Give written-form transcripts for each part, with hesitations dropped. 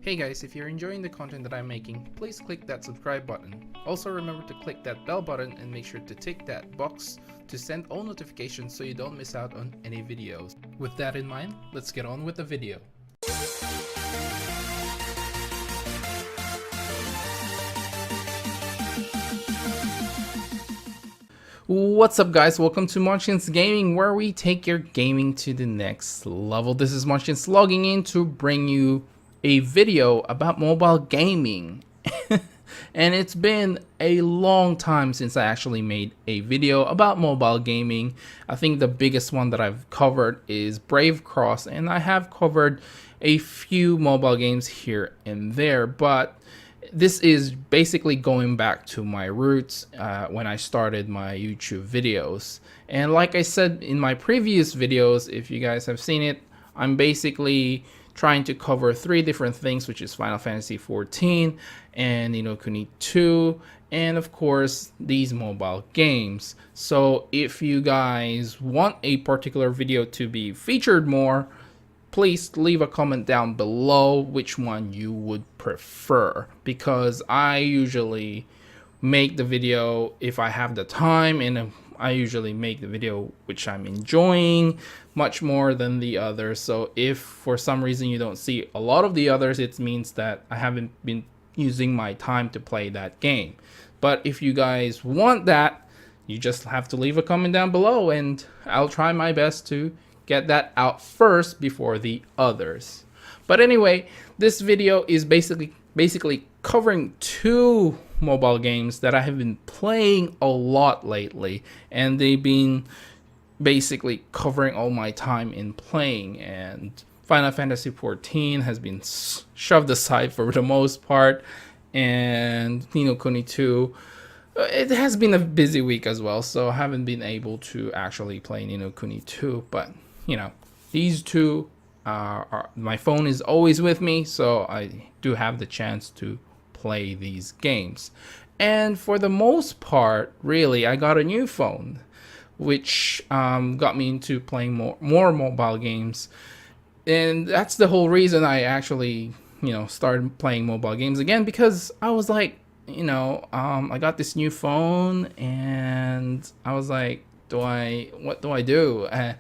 Hey guys, if you're enjoying the content that I'm making, please click that subscribe button. Also remember to click that bell button and make sure to tick that box to send all notifications so you don't miss out on any videos. With that in mind, let's get on with the video. What's up guys, welcome to Monchkinz Gaming, where we take your gaming to the next level. This is Monchkinz logging in to bring you a video about mobile gaming. And it's been a long time since I actually made a video about mobile gaming. I think the biggest one that I've covered is Brave Cross, and I have covered a few mobile games here and there, but this is basically going back to my roots when I started my YouTube videos. And like I said in my previous videos, if you guys have seen it, I'm basically trying to cover three different things, which is Final Fantasy 14 and Ni no Kuni 2, and of course these mobile games. So if you guys want a particular video to be featured more, please leave a comment down below which one you would prefer, because I usually make the video if I have the time, and I usually make the video which I'm enjoying much more than the others. So if for some reason you don't see a lot of the others, it means that I haven't been using my time to play that game. But if you guys want that, you just have to leave a comment down below, and I'll try my best to get that out first before the others. But anyway, this video is basically covering two mobile games that I have been playing a lot lately, and they've been basically covering all my time in playing. And Final Fantasy 14 has been shoved aside for the most part, and Ni no Kuni 2, it has been a busy week as well, so I haven't been able to actually play Ni no Kuni 2. But you know, these two my phone is always with me, so I do have the chance to play these games. And for the most part, really, I got a new phone, which got me into playing more mobile games. And that's the whole reason I actually, started playing mobile games again, because I was like, I got this new phone, and I was like, what do I do? I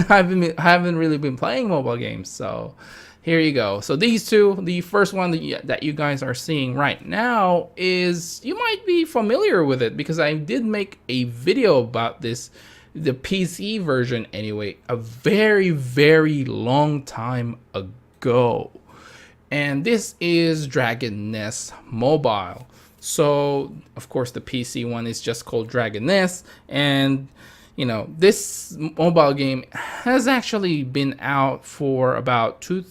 haven't really been playing mobile games, so here you go. So these two, the first one that you guys are seeing right now is, you might be familiar with it because I did make a video about this, the PC version anyway, a very long time ago. And this is Dragon Nest Mobile. So of course the PC one is just called Dragon Nest, and this mobile game has actually been out for about two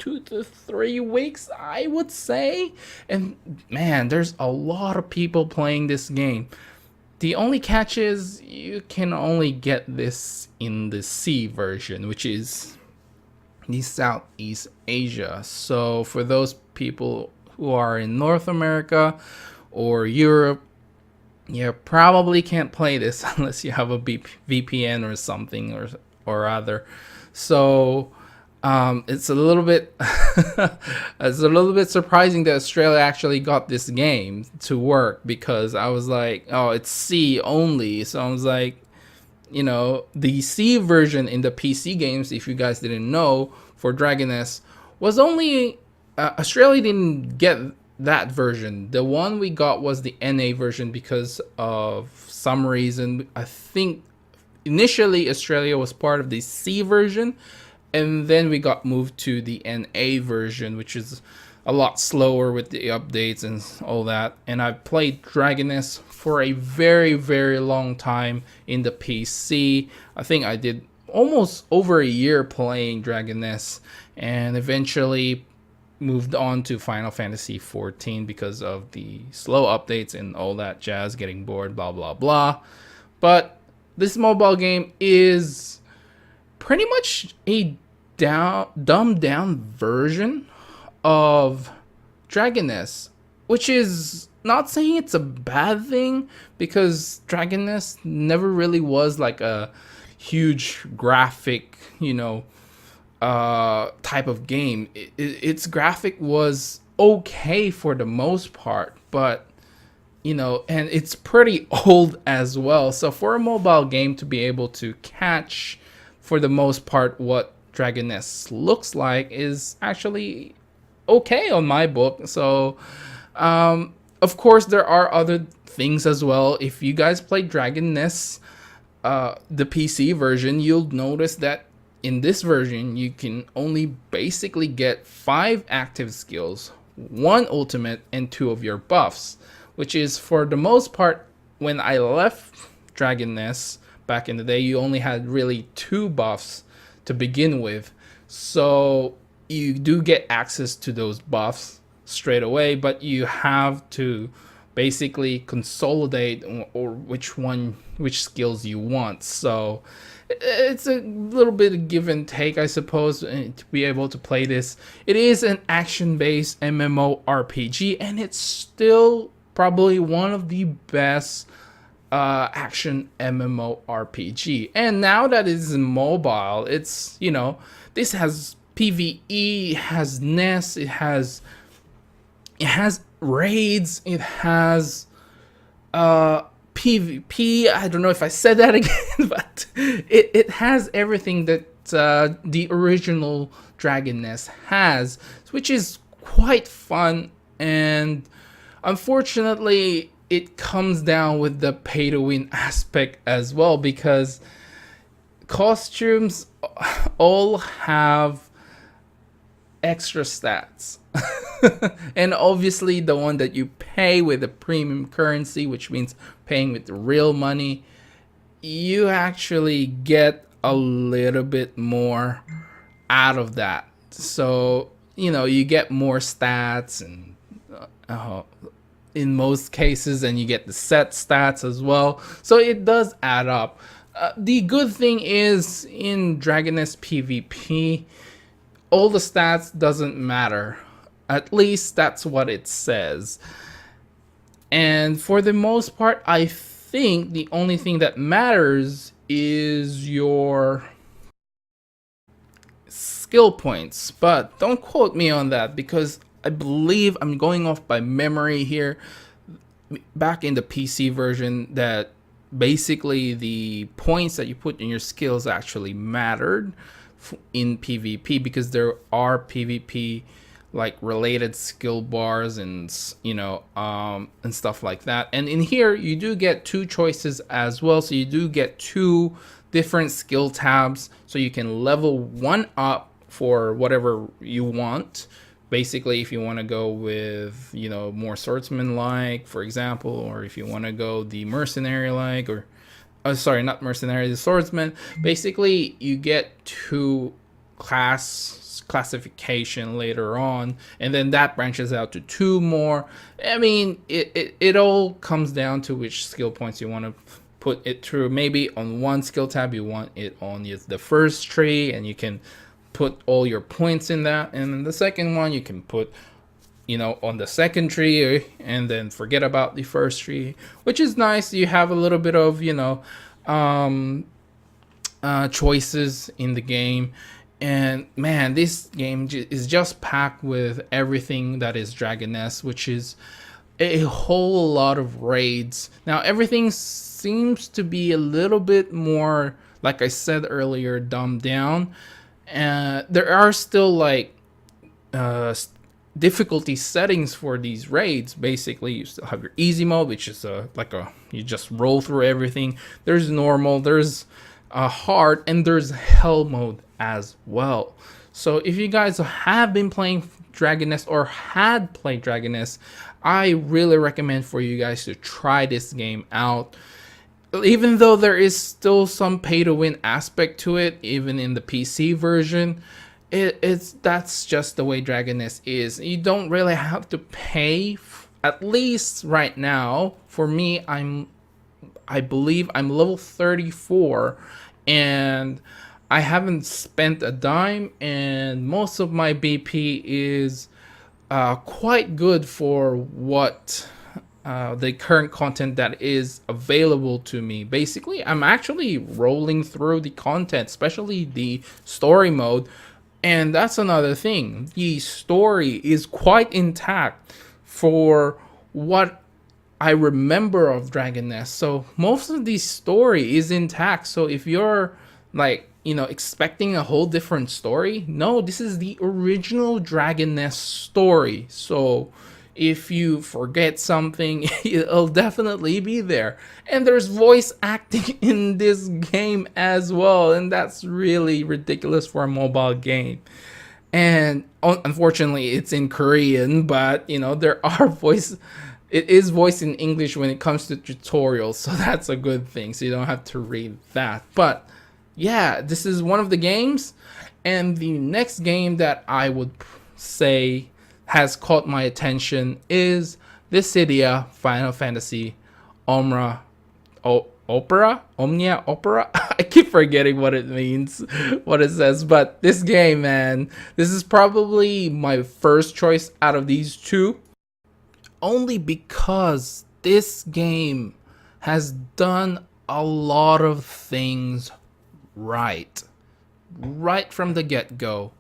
to 3 weeks, I would say. And man, there's a lot of people playing this game. The only catch is you can only get this in the C version, which is the Southeast Asia. So for those people who are in North America or Europe, you probably can't play this unless you have a VPN or something or other. So it's a little bit it's a little bit surprising that Australia actually got this game to work, because I was like, oh, it's C only. So I was like, the C version in the PC games, if you guys didn't know, for Dragon Nest was only Australia didn't get that version. The one we got was the NA version, because of some reason. I think initially Australia was part of the C version, and then we got moved to the NA version, which is a lot slower with the updates and all that. And I played Dragon Nest for a very long time in the PC. I think I did almost over a year playing Dragon Nest, and eventually moved on to Final Fantasy 14 because of the slow updates and all that jazz, getting bored, blah blah. But this mobile game is pretty much a dumbed down version of Dragon Nest, which is not saying it's a bad thing, because Dragon Nest never really was like a huge graphic, type of game. Its graphic was okay for the most part, but and it's pretty old as well. So for a mobile game to be able to catch, for the most part, what Dragon Nest looks like is actually okay on my book. So, of course, there are other things as well. If you guys play Dragon Nest, the PC version, you'll notice that in this version, you can only basically get 5 active skills, 1 ultimate, and 2 of your buffs, which is for the most part, when I left Dragon Nest back in the day, you only had really 2 buffs to begin with. So you do get access to those buffs straight away, but you have to basically consolidate or which skills you want. So it's a little bit of give and take, I suppose, to be able to play this. It is an action-based MMORPG, and it's still probably one of the best action MMORPG. And now that it's mobile, it's, this has PvE, it has nests, it has raids, it has PvP. I don't know if I said that again, but it has everything that the original Dragon Nest has, which is quite fun. And unfortunately, it comes down with the pay to win aspect as well, because costumes all have extra stats. And obviously the one that you pay with the premium currency, which means paying with the real money, you actually get a little bit more out of that. So you get more stats, and in most cases, and you get the set stats as well, so it does add up. The good thing is, in Dragon Nest PvP, all the stats doesn't matter. At least that's what it says. And for the most part, I think the only thing that matters is your skill points. But don't quote me on that, because I believe I'm going off by memory here. Back in the PC version, that basically the points that you put in your skills actually mattered in PvP, because there are PvP like related skill bars and and stuff like that. And in here you do get 2 choices as well, so you do get 2 different skill tabs, so you can level one up for whatever you want. Basically, if you want to go with more swordsman like, for example, or if you want to go the mercenary like, or sorry, not mercenary, the swordsman. Basically, you get 2 classification later on, and then that branches out to 2 more. I mean, it all comes down to which skill points you want to put it through. Maybe on one skill tab you want it on the first tree, and you can put all your points in that, and then the second one you can put on the second tree, and then forget about the first tree, which is nice. You have a little bit of choices in the game. And man, this game is just packed with everything that is Dragon Nest, which is a whole lot of raids. Now everything seems to be a little bit more, like I said earlier, dumbed down. There are still like difficulty settings for these raids. Basically, you still have your easy mode, which is you just roll through everything. There's normal, there's hard, and there's hell mode as well. So if you guys have been playing Dragon Nest or had played Dragon Nest, I really recommend for you guys to try this game out. Even though there is still some pay to win aspect to it, even in the PC version, that's just the way Dragon Nest is. You don't really have to pay, at least right now. For me, I believe I'm level 34, and I haven't spent a dime, and most of my BP is quite good for what the current content that is available to me. Basically, I'm actually rolling through the content, especially the story mode, And that's another thing. The story is quite intact for what I remember of Dragon Nest. So most of the story is intact. So if you're like, expecting a whole different story, no, this is the original Dragon Nest story. So if you forget something, it'll definitely be there. And there's voice acting in this game as well, and that's really ridiculous for a mobile game. And unfortunately, it's in Korean, but there are voice. It is voiced in English when it comes to tutorials, so that's a good thing. So you don't have to read that. But yeah, this is one of the games, and the next game that I would say has caught my attention is Dissidia Final Fantasy Omra Opera? Omnia Opera? I keep forgetting what it means, what it says. But this game, man, this is probably my first choice out of these two. Only because this game has done a lot of things right. Right from the get-go.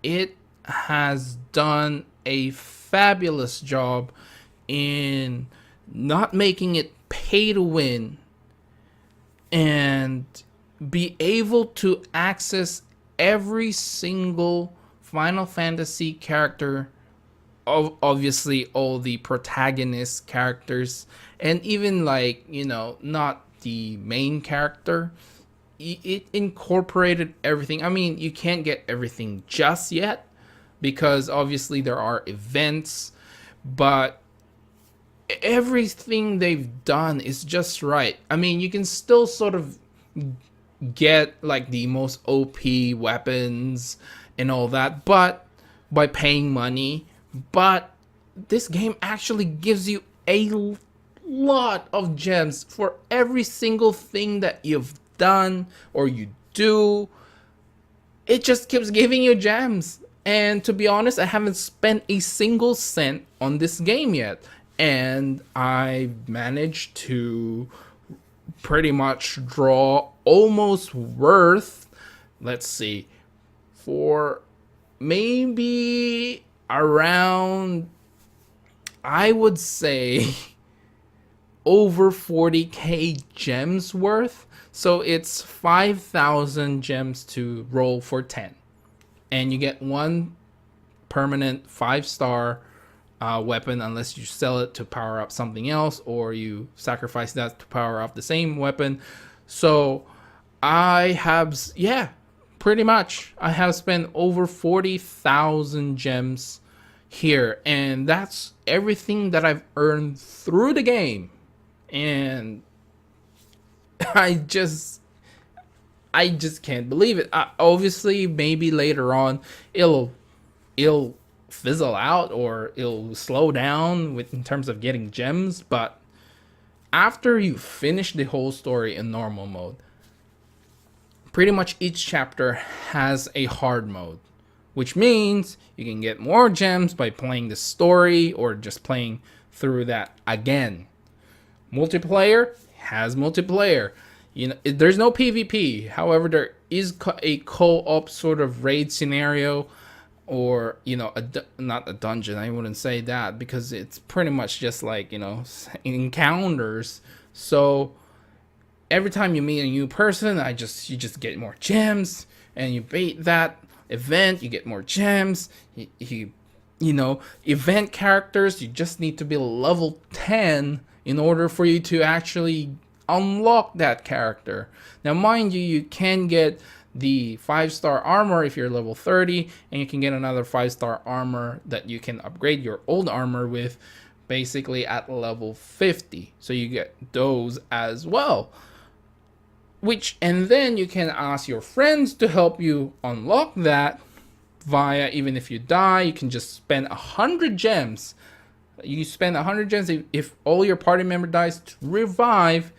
It has done a fabulous job in not making it pay to win and be able to access every single Final Fantasy character, obviously all the protagonist characters, and even like, not the main character. It incorporated everything. I mean, you can't get everything just yet because obviously there are events, but everything they've done is just right. I mean, you can still sort of get like the most OP weapons and all that, but by paying money. But this game actually gives you a lot of gems for every single thing that you've done or you do. It just keeps giving you gems. And to be honest, I haven't spent a single cent on this game yet. And I managed to pretty much draw almost worth, let's see, for maybe around, I would say, over 40k gems worth. So it's 5,000 gems to roll for 10. And you get one permanent 5-star weapon unless you sell it to power up something else, or you sacrifice that to power up the same weapon. So I have, pretty much, I have spent over 40,000 gems here. And that's everything that I've earned through the game. And I just can't believe it. Obviously, maybe later on it'll fizzle out or it'll slow down in terms of getting gems. But after you finish the whole story in normal mode, pretty much each chapter has a hard mode, which means you can get more gems by playing the story or just playing through that again. Multiplayer has multiplayer. There's no PvP. However, there is a co-op sort of raid scenario, or not a dungeon. I wouldn't say that because it's pretty much just like encounters. So every time you meet a new person, you just get more gems, and you beat that event, you get more gems. Event characters, you just need to be level 10 in order for you to actually unlock that character. Now, mind you, you can get the 5-star armor if you're level 30, and you can get another 5-star armor that you can upgrade your old armor with basically at level 50. So you get those as well. And then you can ask your friends to help you unlock that via, even if you die, you can just spend 100 gems. You spend 100 gems if all your party member dies to revive,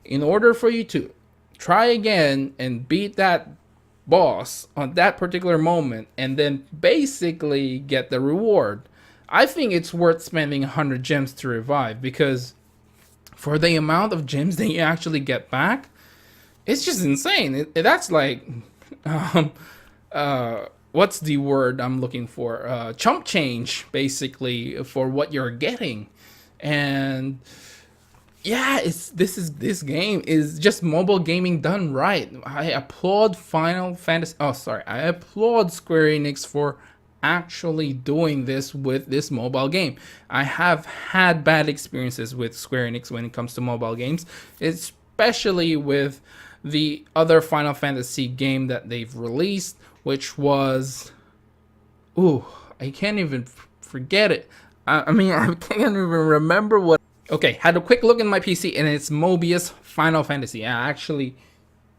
in order for you to try again and beat that boss on that particular moment, and then basically get the reward. I think it's worth spending 100 gems to revive, because for the amount of gems that you actually get back, it's just insane. That's like what's the word I'm looking for? Chump change, basically, for what you're getting. And yeah, this game is just mobile gaming done right. I applaud Final Fantasy. Oh, sorry, I applaud Square Enix for actually doing this with this mobile game. I have had bad experiences with Square Enix when it comes to mobile games, especially with the other Final Fantasy game that they've released, which was, ooh, I can't even forget it. I mean, I can't even remember what. Okay, had a quick look in my PC, and it's Mobius Final Fantasy. I actually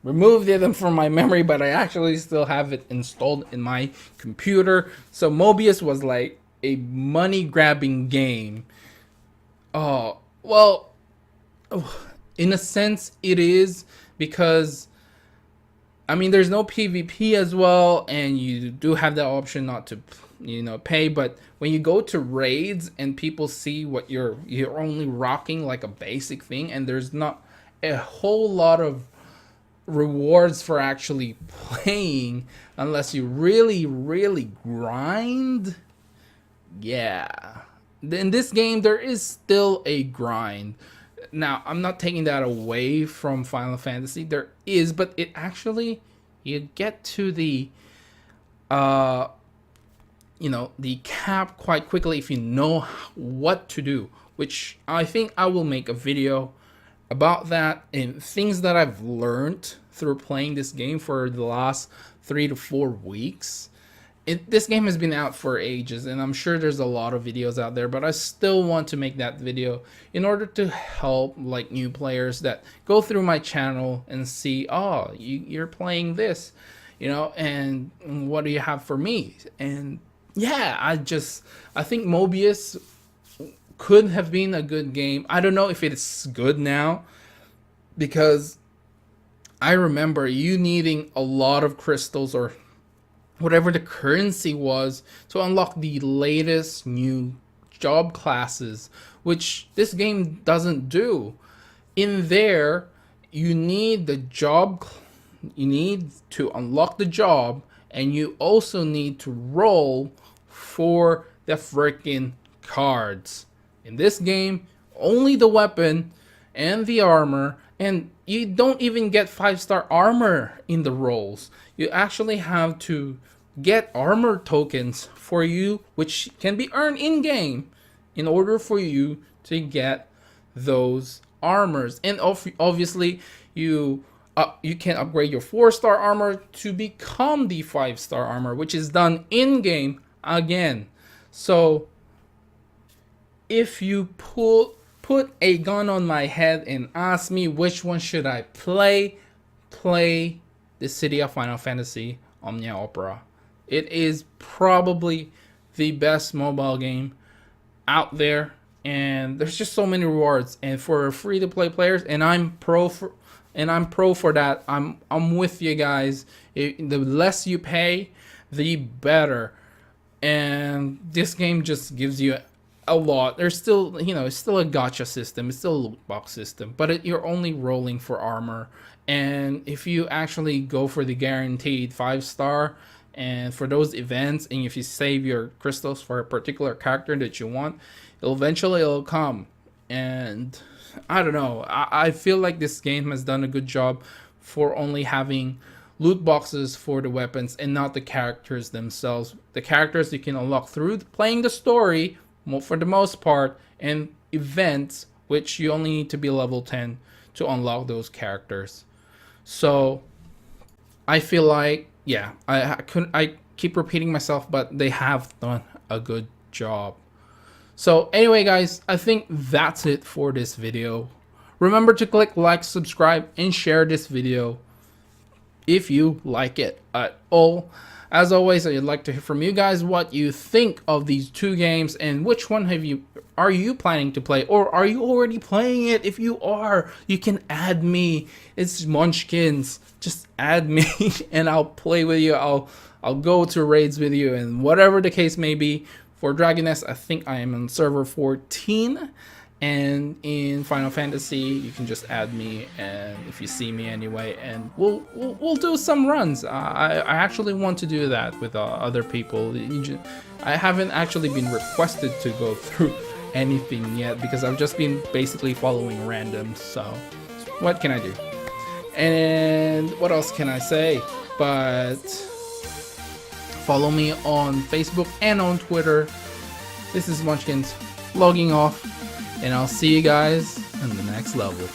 removed it from my memory, but I actually still have it installed in my computer. So Mobius was like a money-grabbing game. Oh, well, in a sense, it is, because I mean, there's no PvP as well, and you do have the option not to, pay. But when you go to raids and people see what you're only rocking like a basic thing, and there's not a whole lot of rewards for actually playing unless you really, really grind. Yeah, in this game there is still a grind. Now, I'm not taking that away from Final Fantasy. There is, but it actually, you get to the the cap quite quickly if you know what to do, which I think I will make a video about that and things that I've learned through playing this game for the last 3 to 4 weeks. This game has been out for ages, and I'm sure there's a lot of videos out there, but I still want to make that video in order to help like new players that go through my channel and see, oh, you're playing this, and what do you have for me? And yeah, I think Mobius could have been a good game. I don't know if it's good now, because I remember you needing a lot of crystals or whatever the currency was to unlock the latest new job classes, which this game doesn't do. In there, you need the job, you need to unlock the job, and you also need to roll for the freaking cards. In this game, only the weapon and the armor, and you don't even get 5-star armor in the rolls. You actually have to get armor tokens for you, which can be earned in game, in order for you to get those armors. And obviously, you can upgrade your 4-star armor to become the 5-star armor, which is done in game again. So if you put a gun on my head and ask me which one should I play the City of Final Fantasy Omnia Opera. It is probably the best mobile game out there, and there's just so many rewards. And for free to play players, and I'm pro for that. I'm with you guys. The less you pay, the better. And this game just gives you a lot. There's still, it's still a gacha system. It's still a loot box system, but you're only rolling for armor. And if you actually go for the guaranteed 5-star, and for those events, and if you save your crystals for a particular character that you want, it'll come. And I don't know. I feel like this game has done a good job for only having loot boxes for the weapons and not the characters themselves. The characters you can unlock through playing the story, for the most part, and events, which you only need to be level 10 to unlock those characters. So I feel like, yeah, I keep repeating myself, but they have done a good job. So anyway, guys, I think that's it for this video. Remember to click like, subscribe, and share this video if you like it at all. As always, I'd like to hear from you guys what you think of these two games, and which one are you planning to play, or are you already playing it? If you are, you can add me. It's Monchkinz. Just add me and I'll play with you. I'll go to raids with you, and whatever the case may be. For Dragon Nest, I think I am on server 14, And in Final Fantasy, you can just add me, and if you see me anyway, and we'll do some runs. I actually want to do that with other people. I haven't actually been requested to go through anything yet because I've just been basically following random. So what can I do? And what else can I say? But follow me on Facebook and on Twitter. This is Monchkinz logging off, and I'll see you guys in the next level.